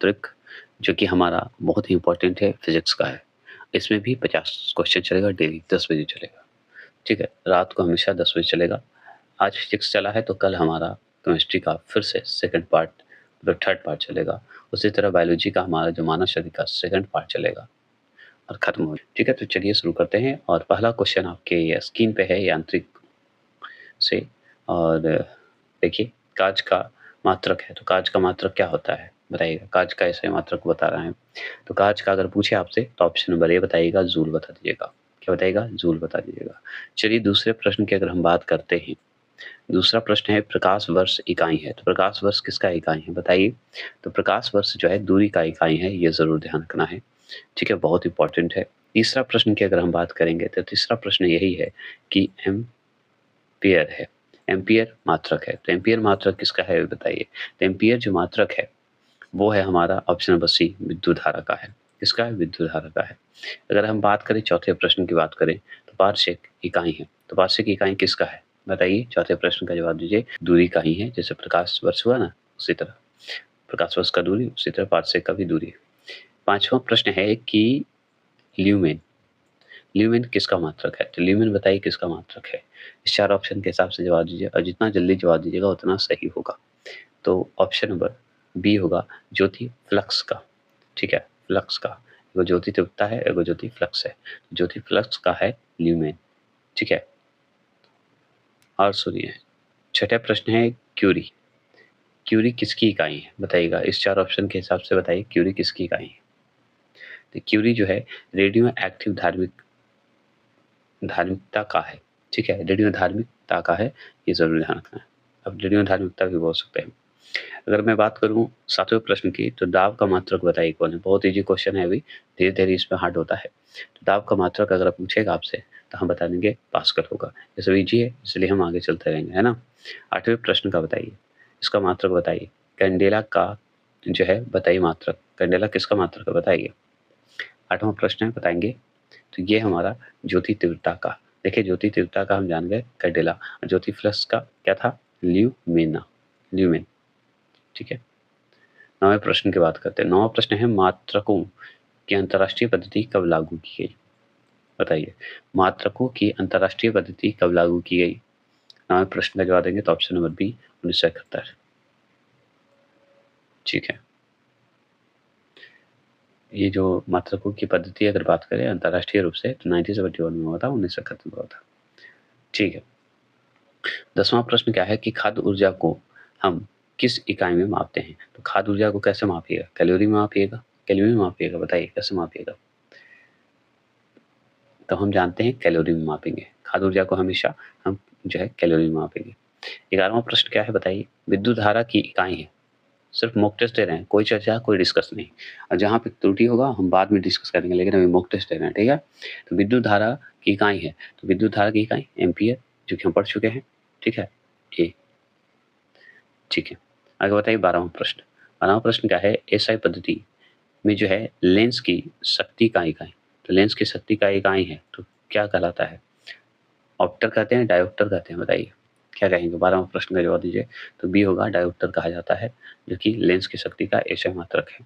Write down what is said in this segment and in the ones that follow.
यांत्रिक, जो कि हमारा बहुत ही इम्पोर्टेंट है, फिज़िक्स का है। इसमें भी 50 क्वेश्चन चलेगा डेली 10 बजे चलेगा, ठीक है? रात को हमेशा 10 बजे चलेगा। आज फिज़िक्स चला है तो कल हमारा केमिस्ट्री का फिर से सेकंड पार्ट मतलब थर्ड पार्ट चलेगा। उसी तरह बायोलॉजी का हमारा जो मानव शरीर का सेकंड पार्ट चलेगा और खत्म हो, ठीक है? तो चलिए शुरू करते हैं और पहला क्वेश्चन आपके ये स्क्रीन पे है यांत्रिक से। और देखिए काँच का मात्रक है, तो काँच का मात्रक क्या होता है बताइएगा? काँच का ऐसे मात्रक बता रहे हैं। तो काँच का अगर पूछे आपसे तो ऑप्शन नंबर ए बताइएगा, जूल बता दीजिएगा। क्या बताइएगा? जूल बता दीजिएगा। चलिए दूसरे प्रश्न की अगर हम बात करते हैं। दूसरा प्रश्न है प्रकाश वर्ष इकाई है, तो प्रकाश वर्ष किसका इकाई है बताइए? तो प्रकाश वर्ष जो है दूरी का इकाई है, ये ज़रूर ध्यान रखना है, ठीक है? बहुत इम्पोर्टेंट है। तीसरा प्रश्न की अगर हम बात करेंगे तो तीसरा प्रश्न यही है कि एम्पियर है। एम्पियर मात्रक है, तो एम्पियर मात्रक किसका है बताइए? तो एम्पियर जो मात्रक है वो है हमारा ऑप्शन नंबर सी, विद्युत धारा का है। किसका है? विद्युत धारा का है। अगर हम बात करें चौथे प्रश्न की बात करें तो वार्षिक इकाई है, तो वार्षिक इकाई किसका है बताइए? चौथे प्रश्न का जवाब दीजिए। दूरी का ही है, जैसे प्रकाश वर्ष हुआ ना उसी तरह प्रकाश वर्ष का दूरी, उसी तरह वार्षिक का भी दूरी। पांचवा प्रश्न है कि ल्यूमेन, ल्यूमेन किसका मात्रक है? तो ल्यूमेन बताइए किसका मात्रक है? इस चार ऑप्शन के हिसाब से जवाब दीजिए और जितना जल्दी जवाब दीजिएगा उतना सही होगा। तो ऑप्शन नंबर बी होगा ज्योति फ्लक्स का, ठीक है? फ्लक्स का, एगो ज्योति तीव्रता है, एगो ज्योति फ्लक्स है। ज्योति फ्लक्स का है ल्यूमेन, ठीक है? और सुनिए छठा प्रश्न है क्यूरी, क्यूरी किसकी इकाई है बताइएगा? इस चार ऑप्शन के हिसाब से बताइए क्यूरी किसकी इकाई है? तो क्यूरी जो है रेडियो एक्टिव धार्मिकता का है, ठीक है? रेडियो धार्मिकता का है, ये ज़रूर ध्यान रखना है। अब रेडियो धार्मिकता भी बोल सकते हैं। अगर मैं बात करूँ सातवें प्रश्न की तो दाब का मात्रक बताइए कौन है? बहुत ईज़ी क्वेश्चन है, अभी धीरे-धीरे इसमें हार्ड होता है। तो दाब का मात्रक अगर पूछेगा आपसे तो हम बता देंगे पास्कल होगा। ये सब ईज़ी है इसलिए हम आगे चलते रहेंगे, है ना? आठवें प्रश्न का बताइए, इसका मात्रक बताइए। कैंडेला का जो है बताइए मात्रक। कैंडेला किसका मात्रक है बताइए? आठवां प्रश्न है बताएँगे। तो ये हमारा ज्योति तीव्रता का। देखिए ज्योति तीव्रता का हम जान गए कैंडेला, ज्योति फ्लक्स का क्या था? ल्यूमेना, ल्यूमेन, ठीक है? 9वें प्रश्न की बात करते हैं। 9वां प्रश्न है मात्रकों की अंतर्राष्ट्रीय पद्धति कब लागू की गई? बताइए, मात्रकों की अंतर्राष्ट्रीय पद्धति कब लागू की गई? 9वें प्रश्न का जवाब देंगे तो ऑप्शन नंबर बी 1971, ठीक है? ये जो मात्रकों की पद्धति अगर बात करें अंतर्राष्ट्रीय रूप से तो 1971 में हुआ था, 1971 में हुआ था, ठीक है? 10वां प्रश्न क्या है कि खाद्य ऊर्जा को हम किस इकाई में मापते हैं? तो खाद्य ऊर्जा को कैसे मापिएगा? कैलोरी में मापिएगा? कैलोरी में मापिएगा? बताइए कैसे मापिएगा? तो हम जानते हैं कैलोरी में मापेंगे। खाद्य ऊर्जा को हमेशा हम जो है कैलोरी में मापेंगे। 11वां प्रश्न क्या है बताइए? विद्युत धारा की इकाई है। सिर्फ मॉक टेस्ट दे रहे हैं, कोई चर्चा, कोई डिस्कस नहीं। और जहाँ पे त्रुटि होगा हम बाद में डिस्कस करेंगे, लेकिन अभी मॉक टेस्ट दे रहे हैं, ठीक है? तो विद्युत धारा की इकाई है, तो विद्युत धारा की इकाई एम्पीयर, जो कि हम पढ़ चुके हैं, ठीक है? ए, ठीक है? आगे बताइए 12वां प्रश्न। 12वां प्रश्न क्या है? एसआई पद्धति में जो है लेंस की शक्ति का इकाई, तो लेंस की शक्ति का इकाई है तो क्या कहलाता है? ऑप्टर कहते हैं, डायोप्टर कहते हैं, बताइए क्या कहेंगे? 12वां प्रश्न का जवाब दीजिए। तो बी होगा, डायोप्टर कहा जाता है, जो कि लेंस की शक्ति का एसआई मात्रक है।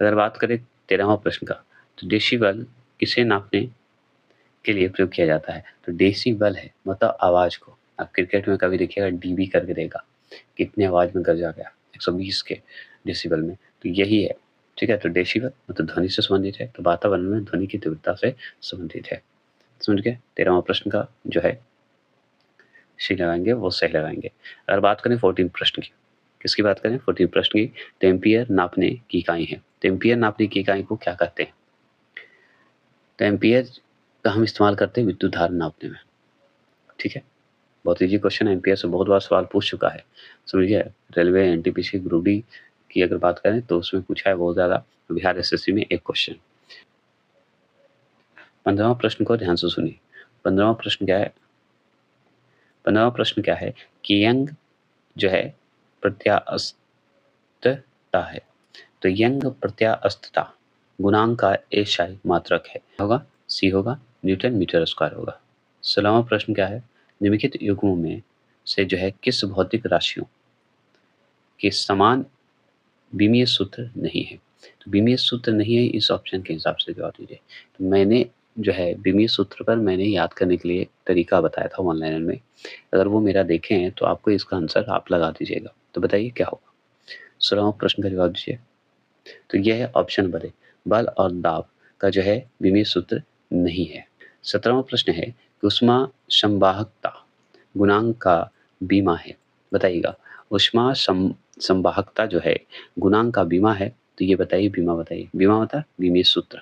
अगर बात करें 13वां प्रश्न का, तो डेसिबल किसे नापने के लिए प्रयोग किया जाता है? तो डेसिबल है मतलब आवाज़ को। आप क्रिकेट में कभी देखिएगा डीबी करके देगा, कितनी आवाज़ में गरजा गया, 120 के डेसिबल में, तो यही है, ठीक है? तो डेसिबल मतलब ध्वनि से संबंधित है, तो वातावरण में ध्वनि की तीव्रता से संबंधित है। समझ गए? 13वां प्रश्न का जो है सी लगाएँगे वो सही लगाएँगे। अगर बात करें 14 प्रश्न की, किसकी बात करें? 14 प्रश्न की, तो एम्पीयर नापने की इकाई है। तो एम्पीयर नापने की इकाई को क्या कहते हैं? तो एम्पीयर का हम इस्तेमाल करते हैं विद्युत धारा नापने में, ठीक है? बहुत ईज़ी क्वेश्चन है, एम्पीयर से बहुत बार सवाल पूछ चुका है, समझिए? रेलवे, एनटीपीसी, ग्रुप डी की अगर बात करें तो उसमें पूछा है बहुत ज़्यादा, बिहार एसएससी में एक क्वेश्चन। 15वां प्रश्न को ध्यान से सुनिए। 15वां प्रश्न क्या है? 15वां प्रश्न क्या है कि यंग जो है प्रत्यास्थता है, तो यंग प्रत्यास्थता गुणांक का एसआई मात्रक है, होगा सी होगा न्यूटन मीटर स्क्वायर होगा। 16वां प्रश्न क्या है? निम्नलिखित युग्मों में से जो है किस भौतिक राशियों के समान विमीय सूत्र नहीं है? तो बीमीय सूत्र नहीं है, इस ऑप्शन के हिसाब से जवाब दीजिए। तो मैंने जो है बीमीय सूत्र पर मैंने याद करने के लिए तरीका बताया था ऑनलाइन में, अगर वो मेरा देखे हैं तो आपको इसका आंसर आप लगा दीजिएगा। तो बताइए क्या होगा? 16वां प्रश्न का जवाब दीजिए। तो यह है ऑप्शन नंबर ए, बल और दाब का जो है विमीय सूत्र नहीं है। 17वां प्रश्न है कि ऊष्मा संवाहकता गुणांक का बीमा है। बताइएगा, ऊष्मा संवाहकता जो है गुणांक का बीमा है, तो ये बताइए बीमा बताइए। बीमा मतलब विमीय सूत्र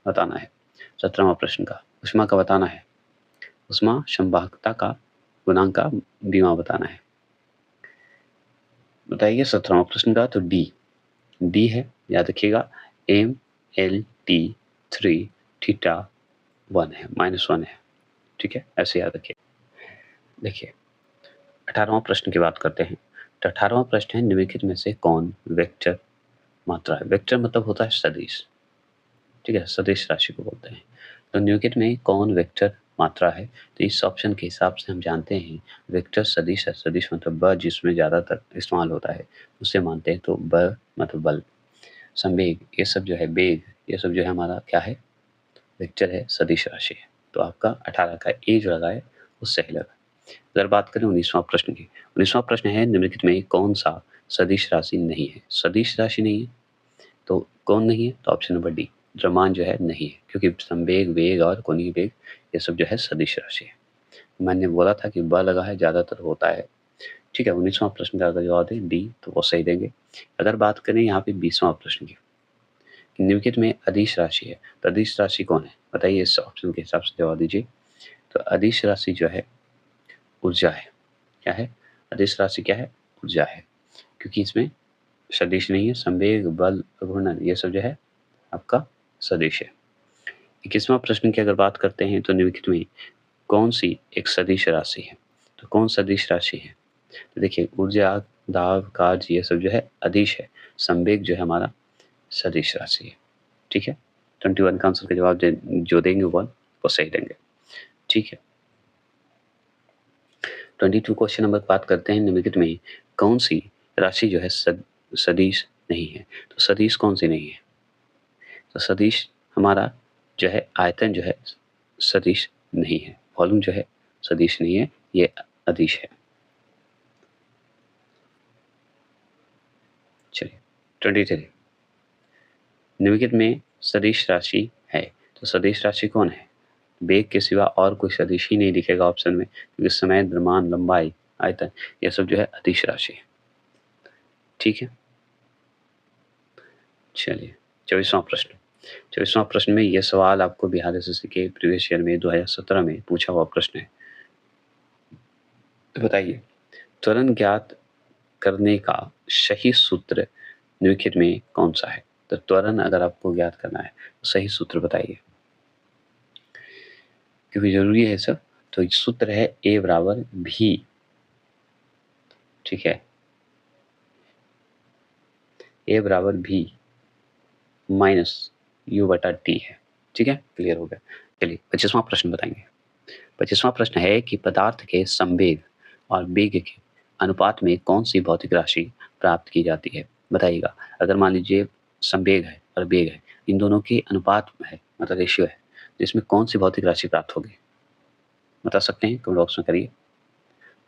बताना है। 17वां प्रश्न का ऊष्मा का बताना है, ऊष्मा संवाहकता का गुणांक का बीमा बताना है। बताइए 17वां प्रश्न का, तो डी है, याद रखिएगा, MLT3 थीटा 1 है, -1 है, ठीक है, ऐसे याद रखिए। देखिए 18वां प्रश्न की बात करते हैं। तो 18वां प्रश्न है, निम्नलिखित में से कौन वेक्टर मात्रा है? वेक्टर मतलब होता है सदिश, ठीक है, सदिश राशि को बोलते हैं। तो निम्नलिखित में कौन वेक्टर मात्रा है? तो इस ऑप्शन के हिसाब से हम जानते हैं वेक्टर सदिश है। सदिश मतलब ब जिसमें ज़्यादातर इस्तेमाल होता है उसे मानते हैं। तो ब मतलब बल, संवेग, ये सब जो है, वेग, ये सब जो है हमारा क्या है? वेक्टर है, सदिश राशि है। तो आपका 18 का ए जो लगा है वो सही लगा। अगर बात करें 19वां प्रश्न की, 19वां प्रश्न है, निम्नलिखित में कौन सा सदिश राशि नहीं है? सदिश राशि नहीं है, तो कौन नहीं है? तो ऑप्शन नंबर डी, द्रव्यमान जो है नहीं है, क्योंकि संवेग, वेग और कोणीय वेग ये सब जो है सदिश राशि है। मैंने बोला था कि ब लगा है, ज़्यादातर होता है, ठीक है। 19वां प्रश्न का अगर जवाब दें डी, तो वो सही देंगे। अगर बात करें यहाँ पे 20वां प्रश्न की, निम्नलिखित में अदिश राशि है, तो अदिश राशि कौन है? बताइए, इस ऑप्शन के हिसाब से जवाब दीजिए। तो अदिश राशि जो है ऊर्जा है। क्या है? अदिश राशि क्या है? ऊर्जा है, क्योंकि इसमें सदिश नहीं है। संवेग, बल, घूर्णन ये सब जो है आपका सदिश है। 21वां प्रश्न की अगर बात करते हैं, तो निम्नलिखित में कौन सी एक सदिश राशि है? तो कौन सदिश राशि है? तो देखिए, ऊर्जा, दाब, कार्य ये सब जो है अदिश है। संवेग जो है हमारा सदिश राशि है, ठीक है। 21 का आंसर का जवाब जो देंगे वो सही देंगे, ठीक है। 22 क्वेश्चन नंबर बात करते हैं, निम्नलिखित में कौन सी राशि जो है सदिश नहीं है? तो सदिश कौन सी नहीं है? तो सदिश हमारा जो है आयतन जो है सदिश नहीं है, वॉल्यूम जो है सदिश नहीं है, ये अदिश है। चलिए 23, निम्नलिखित में सदिश राशि है, तो सदिश राशि कौन है? वेग के सिवा और कोई सदिश ही नहीं दिखेगा ऑप्शन में, क्योंकि समय, द्रव्यमान, लंबाई, आयतन ये सब जो है अदिश राशि है, ठीक है। चलिए 24वां प्रश्न। 24वां प्रश्न में यह सवाल आपको बिहार एसएससी के प्रीवियस ईयर में 2017 में पूछा हुआ प्रश्न है। तो बताइए, त्वरण ज्ञात करने का सही सूत्र निम्नलिखित में कौन सा है? तो त्वरण अगर आपको ज्ञात करना है तो सही सूत्र बताइए, क्योंकि जरूरी है सब। तो सूत्र है ए बराबर भी, ठीक है, ए बराबर भी माइनस यू बटा टी है, ठीक है, क्लियर हो गया। चलिए 25वां प्रश्न बताएंगे। 25वां प्रश्न है कि पदार्थ के संवेग और वेग के अनुपात में कौन सी भौतिक राशि प्राप्त की जाती है? बताइएगा, अगर मान लीजिए संवेग है और वेग है, इन दोनों के अनुपात है, मतलब रेशियो है, तो इसमें कौन सी भौतिक राशि प्राप्त होगी? बता सकते हैं? कमेंट बॉक्स में करिए।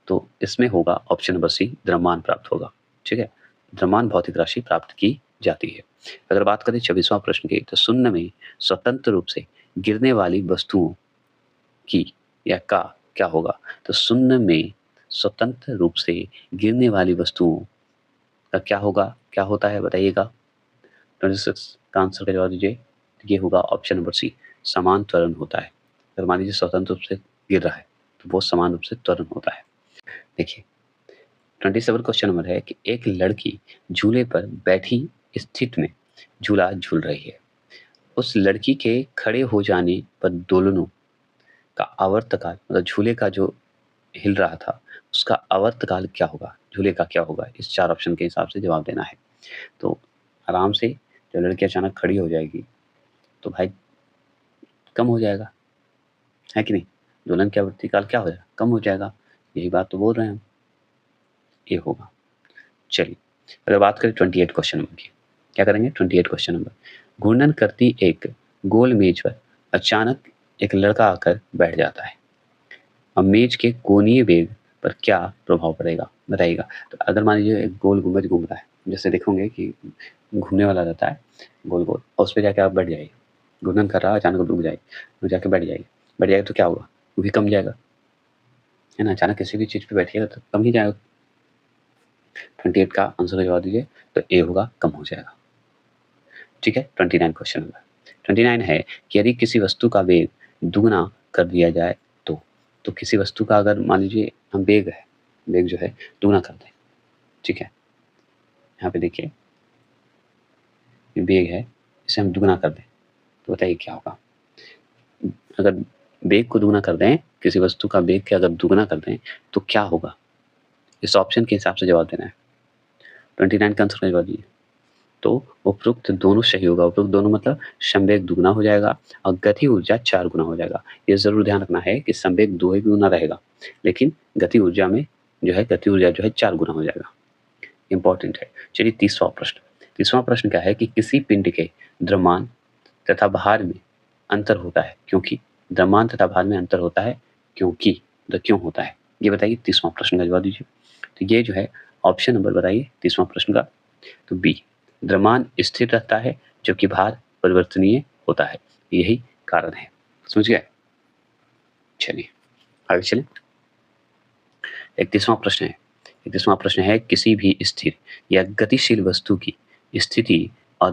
तो इसमें होगा ऑप्शन नंबर सी, द्रव्यमान प्राप्त होगा, ठीक है। द्रव्यमान भौतिक राशि प्राप्त की जाती है। अगर बात करें 24वां प्रश्न की, तो शून्य में स्वतंत्र रूप से गिरने वाली वस्तुओं की या का क्या होगा? तो शून्य में स्वतंत्र रूप से गिरने वाली वस्तुओं का क्या होगा? क्या होता है बताइएगा? 26 का आंसर का जवाब दीजिए। ये होगा ऑप्शन नंबर सी, समान त्वरण होता है। अगर मान लीजिए स्वतंत्र रूप से गिर रहा है तो वो समान रूप से त्वरण होता है। देखिए 27 क्वेश्चन नंबर है कि एक लड़की झूले पर बैठी स्थिति में झूला झूल रही है। उस लड़की के खड़े हो जाने पर दोलनों का आवर्तकाल, मतलब झूले का जो हिल रहा था उसका आवर्तकाल क्या होगा? झूले का क्या होगा? इस 4 ऑप्शन के हिसाब से जवाब देना है। तो आराम से जब लड़की अचानक खड़ी हो जाएगी तो भाई कम हो जाएगा, है कि नहीं? दोलन की आवर्तकाल क्या हो जाएगा? कम हो जाएगा। यही बात तो बोल रहे हैं हम, ये होगा। चलिए अगर बात करें 28 क्वेश्चन नंबर की, क्या करेंगे 28 क्वेश्चन नंबर। घूर्णन करती एक गोल मेज पर अचानक एक लड़का आकर बैठ जाता है। अब मेज के कोणीय वेग पर क्या प्रभाव पड़ेगा बताइएगा। तो अगर मान लीजिए एक गोल गुंबज घूम रहा है, जैसे देखोगे कि घूमने वाला रहता है गोल गोल, और उस पर जाके आप बैठ जाइए, घूर्णन कर रहा है अचानक रुक जाए, रुक जाके बैठ जाइए, बैठ जाएगा तो क्या होगा, वो भी कम जाएगा, है ना। अचानक किसी भी चीज़ पे बैठिएगा तो कम ही जाएगा। 28 का आंसर का जवाब दीजिए, तो ए होगा कम हो जाएगा। ठीक है। 29 क्वेश्चन नंबर 29 है कि यदि किसी वस्तु का वेग दुगना कर दिया जाए तो किसी वस्तु का अगर मान लीजिए हम वेग जो है दुगना कर दें, ठीक है, यहाँ पे देखिए ये वेग है, इसे हम दुगना कर दें तो बताइए क्या होगा। अगर वेग को दुगना कर दें, किसी वस्तु का वेग के अगर दुगना कर दें तो क्या होगा, इस ऑप्शन के हिसाब से जवाब देना है। 29 का आंसर का जवाब दीजिए। तो उपरोक्त दोनों सही होगा। उपरोक्त दोनों मतलब संवेग दुगना हो जाएगा और गति ऊर्जा 4 गुना हो जाएगा। ये ज़रूर ध्यान रखना है कि संवेग 2 ही गुना रहेगा, लेकिन गति ऊर्जा में जो है गति ऊर्जा जो है 4 गुना हो जाएगा। इंपॉर्टेंट है। चलिए तीसरा प्रश्न। तीसरा प्रश्न क्या है कि किसी पिंड के द्रव्यमान तथा भार में अंतर होता है क्योंकि। द्रव्यमान तथा भार में अंतर होता है क्योंकि, तो क्यों होता है ये बताइए। तीसरा प्रश्न का जवाब दीजिए। तो ये जो है ऑप्शन नंबर बताइए तीसरा प्रश्न का, तो बी, द्रव्यमान स्थिर रहता है जबकि भार परिवर्तनीय होता है, यही कारण है। समझ गए। चलिए आगे चलें। 31वां प्रश्न है। 31वां प्रश्न है किसी भी स्थिर या गतिशील वस्तु की स्थिति और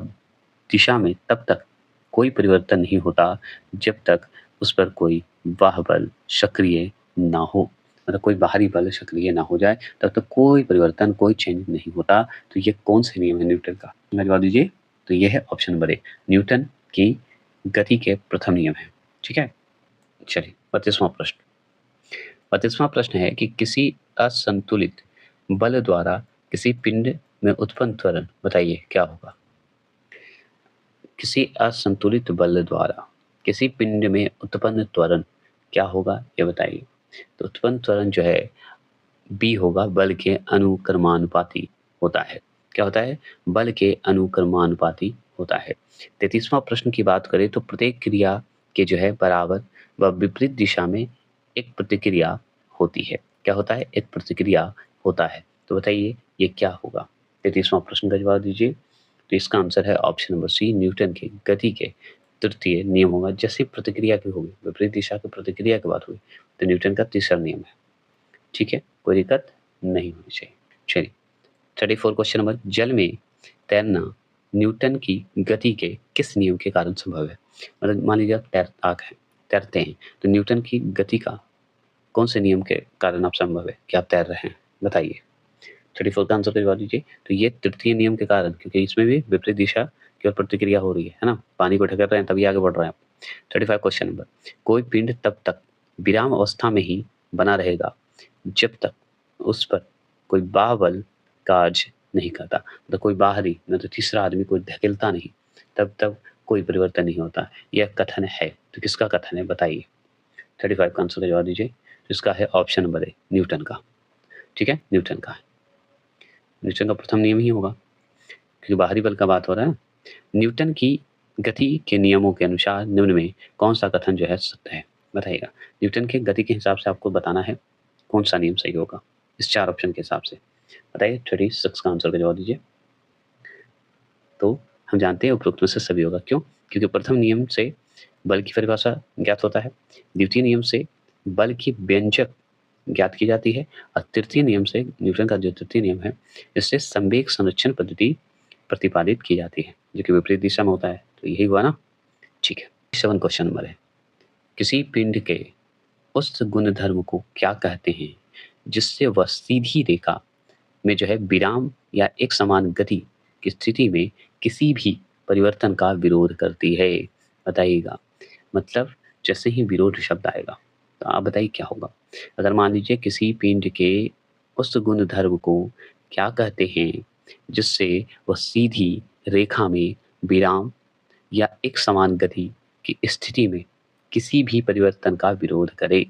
दिशा में तब तक कोई परिवर्तन नहीं होता जब तक उस पर कोई बाह्य बल सक्रिय ना हो, मतलब कोई बाहरी बल सक्रिय ना हो जाए तब तक कोई परिवर्तन, कोई चेंज नहीं होता। तो ये कौन से नियम है न्यूटन का, जवाब दीजिए। तो ये है ऑप्शन नंबर ए, न्यूटन की गति के प्रथम नियम है। ठीक है। चलिए 32वां प्रश्न। 32वां प्रश्न है कि किसी असंतुलित बल द्वारा किसी पिंड में उत्पन्न त्वरण बताइए क्या होगा। किसी असंतुलित बल द्वारा किसी पिंड में उत्पन्न त्वरण क्या होगा ये बताइए। तो उत्पन्न त्वरण जो है बी होगा, बल के अनुक्रमानुपाती होता है। क्या होता है, बल के अनुक्रमानुपाती होता है। 33वां प्रश्न की बात करें तो प्रत्येक क्रिया के जो है बराबर व विपरीत दिशा में एक प्रतिक्रिया होती है। क्या होता है, एक प्रतिक्रिया होता है। तो बताइए ये क्या होगा। 33वां प्रश्न का जवाब दीजिए। तो इसका आंसर है ऑप्शन नंबर सी, न्यूटन के गति के तृतीय नियम होगा। जैसे प्रतिक्रिया की होगी, विपरीत दिशा की प्रतिक्रिया की बात हुई तो न्यूटन का तीसरा नियम है। ठीक है, कोई दिक्कत नहीं होनी चाहिए। चलिए 34 क्वेश्चन नंबर, जल में तैरना न्यूटन की गति के किस नियम के कारण संभव है। मतलब मान लीजिए आप तैरते हैं तो न्यूटन की गति का कौन से नियम के कारण आप संभव है कि आप तैर रहे हैं बताइए। 34 का आंसर का जवाब दीजिए। तो ये तृतीय नियम के कारण, क्योंकि इसमें भी विपरीत दिशा की ओर प्रतिक्रिया हो रही है ना, पानी को ढकेल रहे हैं तभी आगे बढ़ रहे हैं आप। 35 क्वेश्चन नंबर, कोई पिंड तब तक विराम अवस्था में ही बना रहेगा जब तक उस पर कोई बाह्य कार्य नहीं करता, मतलब कोई बाहरी न तो तीसरा आदमी कोई धकेलता नहीं, तब तक कोई परिवर्तन नहीं होता। यह कथन है, तो किसका कथन है बताइए। 35 का आंसर का जवाब दीजिए। तो इसका है ऑप्शन नंबर ए, न्यूटन का। ठीक है, न्यूटन का है। न्यूटन का प्रथम नियम ही होगा क्योंकि बाहरी बल का बात हो रहा है। न्यूटन की गति के नियमों के अनुसार निम्न में कौन सा कथन जो है सत्य है बताइएगा। न्यूटन के गति के हिसाब से आपको बताना है कौन सा नियम सही होगा इस 4 ऑप्शन के हिसाब से बताइए। 36 का आंसर का जवाब दीजिए। तो हम जानते हैं उपरोक्त में से सभी होगा। क्यों, क्योंकि प्रथम नियम से बल की परिभाषा ज्ञात होता है, द्वितीय नियम से बल की व्यंजक ज्ञात की जाती है और तृतीय नियम से, न्यूटन का जो तृतीय नियम है, इससे संवेग संरक्षण पद्धति प्रतिपादित की जाती है जो कि विपरीत दिशा में होता है। तो यही हुआ ना। ठीक है। 7 क्वेश्चन नंबर है, किसी पिंड के उस गुणधर्म को क्या कहते हैं जिससे वह सीधी रेखा में जो है विराम या एक समान गति की स्थिति में किसी भी परिवर्तन का विरोध करती है बताइएगा। मतलब जैसे ही विरोध शब्द आएगा तो आप बताइए क्या होगा। अगर मान लीजिए किसी पिंड के उस गुणधर्म को क्या कहते हैं जिससे वह सीधी रेखा में विराम या एक समान गति की स्थिति में किसी भी परिवर्तन का विरोध करे,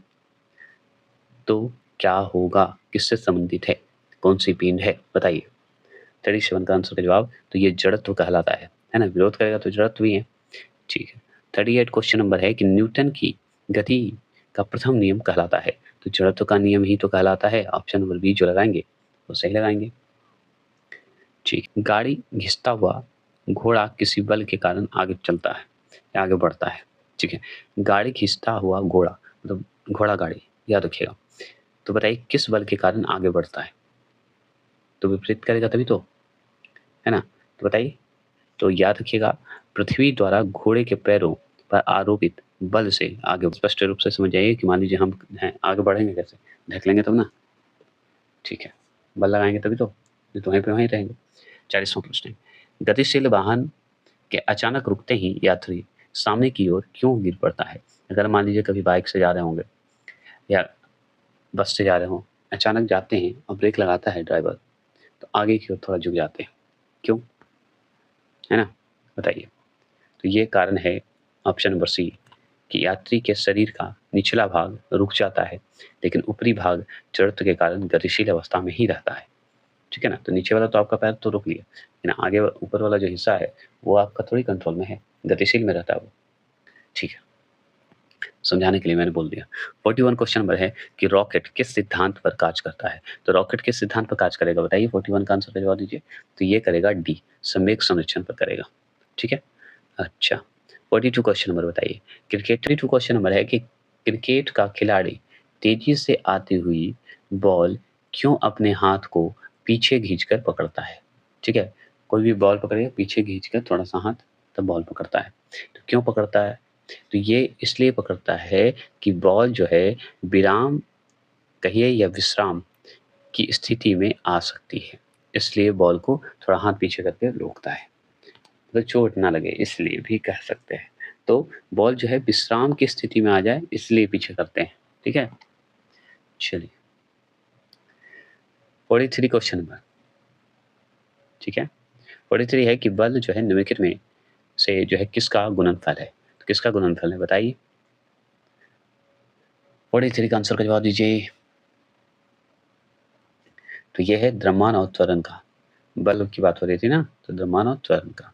तो क्या होगा, किससे संबंधित है, कौन सी पिंड है बताइए। 37 का आंसर का जवाब, तो ये जड़त्व कहलाता है ना? विरोध करेगा तो जड़त्व ही है। ठीक है। 38 क्वेश्चन नंबर है कि न्यूटन की गति का प्रथम नियम कहलाता है, तो जड़त्व का नियम ही तो कहलाता है। ऑप्शन नंबर बी जो लगाएंगे वो सही लगाएंगे। ठीक। गाड़ी घिसता हुआ घोड़ा किसी बल के कारण आगे चलता है या आगे बढ़ता है। ठीक है। गाड़ी खींचता हुआ घोड़ा मतलब घोड़ा गाड़ी, याद रखिएगा। तो बताइए किस बल के कारण आगे बढ़ता है? तो विपरीत करेगा तभी तो, है ना? तो बताइए। तो याद रखिएगा, पृथ्वी द्वारा घोड़े के पैरों पर आरोपित बल से आगे। स्पष्ट रूप से समझ जाइए कि मान लीजिए हम हैं, आगे बढ़ेंगे कैसे? ढकेलेंगे तब ना। ठीक है। बल लगाएंगे तभी तो, नहीं तो वहीं पे वहीं रहेंगे। 40वां प्रश्न है, गतिशील वाहन के अचानक रुकते ही यात्री सामने की ओर क्यों गिर पड़ता है? अगर मान लीजिए कभी बाइक से जा रहे होंगे या बस से जा रहे हों, अचानक जाते हैं और ब्रेक लगाता है ड्राइवर, तो आगे की ओर थोड़ा झुक जाते हैं, क्यों? है ना? बताइए। तो ये कारण है ऑप्शन नंबर सी कि यात्री के शरीर का निचला भाग रुक जाता है, लेकिन ऊपरी भाग जड़त्व के कारण गतिशील अवस्था में ही रहता है। ठीक है ना? तो नीचे वाला तो आपका पैर तो रुक लिया, लेकिन आगे ऊपर वाला जो हिस्सा है वो आपका थोड़ी कंट्रोल में है, गतिशील में रहता है वो। ठीक है। समझाने के लिए मैंने बोल दिया। 41 क्वेश्चन नंबर है कि रॉकेट किस सिद्धांत पर कार्य करता है? तो रॉकेट किस सिद्धांत पर कार्य करेगा बताइए? 41 का आंसर का जवाब दीजिए। तो ये करेगा डी, संवेग संरक्षण पर करेगा। ठीक है। अच्छा। 42 क्वेश्चन नंबर बताइए। 42 क्वेश्चन नंबर है कि क्रिकेट का खिलाड़ी तेजी से आती हुई बॉल क्यों अपने हाथ को पीछे खींचकर पकड़ता है? ठीक है। कोई भी बॉल पकड़ेगा पीछे खींचकर थोड़ा सा हाथ, तब बॉल पकड़ता है। तो क्यों पकड़ता है? तो ये इसलिए पकड़ता है कि बॉल जो है विराम कहिए या विश्राम की स्थिति में आ सकती है, इसलिए बॉल को थोड़ा हाथ पीछे करके रोकता है, तो चोट ना लगे इसलिए भी कह सकते हैं। तो बॉल जो है विश्राम की स्थिति में आ जाए इसलिए पीछे करते हैं। ठीक है। चलिए 43 क्वेश्चन नंबर। ठीक है। 43 है कि बल जो है निम्नलिखित में से जो है किसका गुणनफल है? तो किसका गुणनफल है बताइए? 43 का आंसर का जवाब दीजिए। तो ये है द्रव्यमान और त्वरण का। बल की बात हो रही थी ना, तो द्रव्यमान और त्वरण का।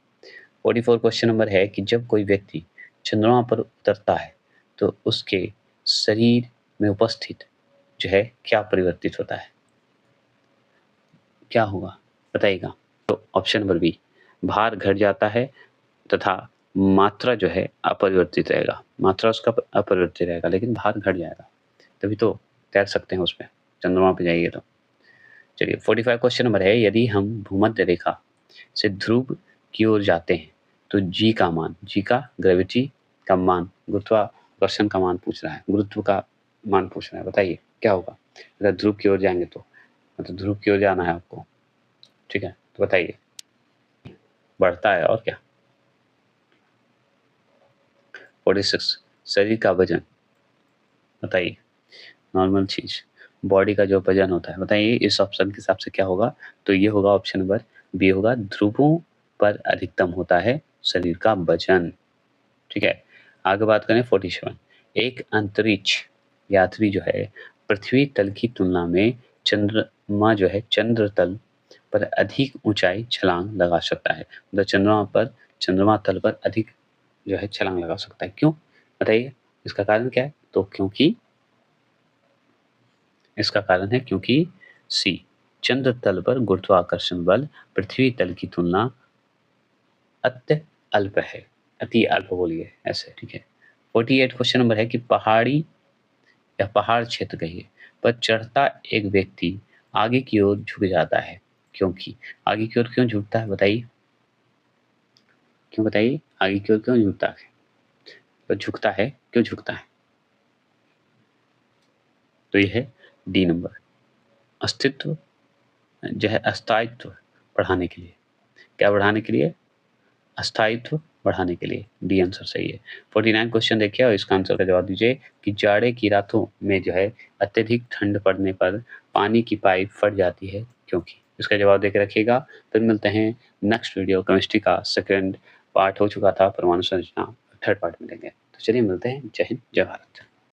44 क्वेश्चन नंबर है कि जब कोई व्यक्ति चंद्रमा पर उतरता है तो उसके शरीर में उपस्थित जो है क्या परिवर्तित होता है? क्या होगा बताइएगा? तो ऑप्शन नंबर बी, भार घट जाता है तथा मात्रा जो है अपरिवर्तित रहेगा। मात्रा उसका अपरिवर्तित रहेगा लेकिन भार घट जाएगा, तभी तो तैर सकते हैं उसमें, चंद्रमा पे जाइए तो। चलिए 45 क्वेश्चन नंबर है, यदि हम भूमध्य रेखा से ध्रुव की ओर जाते हैं तो जी का मान, जी का ग्रेविटी का मान, गुरुत्वाकर्षण का मान पूछ रहा है, गुरुत्व का मान पूछ रहा है, बताइए क्या होगा? अगर ध्रुव की ओर जाएंगे तो मतलब ध्रुव की ओर जाना है आपको। ठीक है। तो बताइए। बढ़ता है और क्या? 46 शरीर का वजन, बताइए। नॉर्मल चीज, बॉडी का जो वजन होता है, बताइए इस ऑप्शन के हिसाब से क्या होगा? तो ये होगा ऑप्शन नंबर बी होगा, ध्रुवों पर अधिकतम होता है शरीर का वजन। ठीक है। आगे बात करें 47, एक अंतरिक्ष यात्री जो है पृथ्वी तल की तुलना में चंद्रमा जो है चंद्र तल पर अधिक ऊंचाई छलांग लगा सकता है, मतलब चंद्रमा तल पर अधिक जो है छलांग लगा सकता है, क्यों बताइए? इसका कारण क्या है? तो क्योंकि इसका कारण है क्योंकि सी, चंद्र तल पर गुरुत्वाकर्षण बल पृथ्वी तल की तुलना अत्य अल्प है, अति अल्प बोलिए ऐसे। ठीक है। 48 क्वेश्चन नंबर है कि पहाड़ी या पहाड़ क्षेत्र कहिए पर चढ़ता एक व्यक्ति आगे की ओर झुक जाता है, क्योंकि आगे की ओर क्यों झुकता है बताइए? क्यों बताइए? आगे की ओर क्यों झुकता है? तो झुकता है, क्यों झुकता है? तो ये है डी नंबर, अस्तित्व जो है अस्थायित्व बढ़ाने के लिए। क्या बढ़ाने के लिए? अस्थायित्व बढ़ाने के लिए। डी आंसर सही है। 49 क्वेश्चन देखिए और इसका आंसर का जवाब दीजिए कि जाड़े की रातों में जो है अत्यधिक ठंड पड़ने पर पानी की पाइप फट जाती है, क्योंकि? इसका जवाब देके रखिएगा। फिर मिलते हैं नेक्स्ट वीडियो, केमिस्ट्री का सेकंड पार्ट हो चुका था, परमाणु संरचना, थर्ड पार्ट मिलेंगे। तो चलिए मिलते हैं। जय हिंद, जय भारत।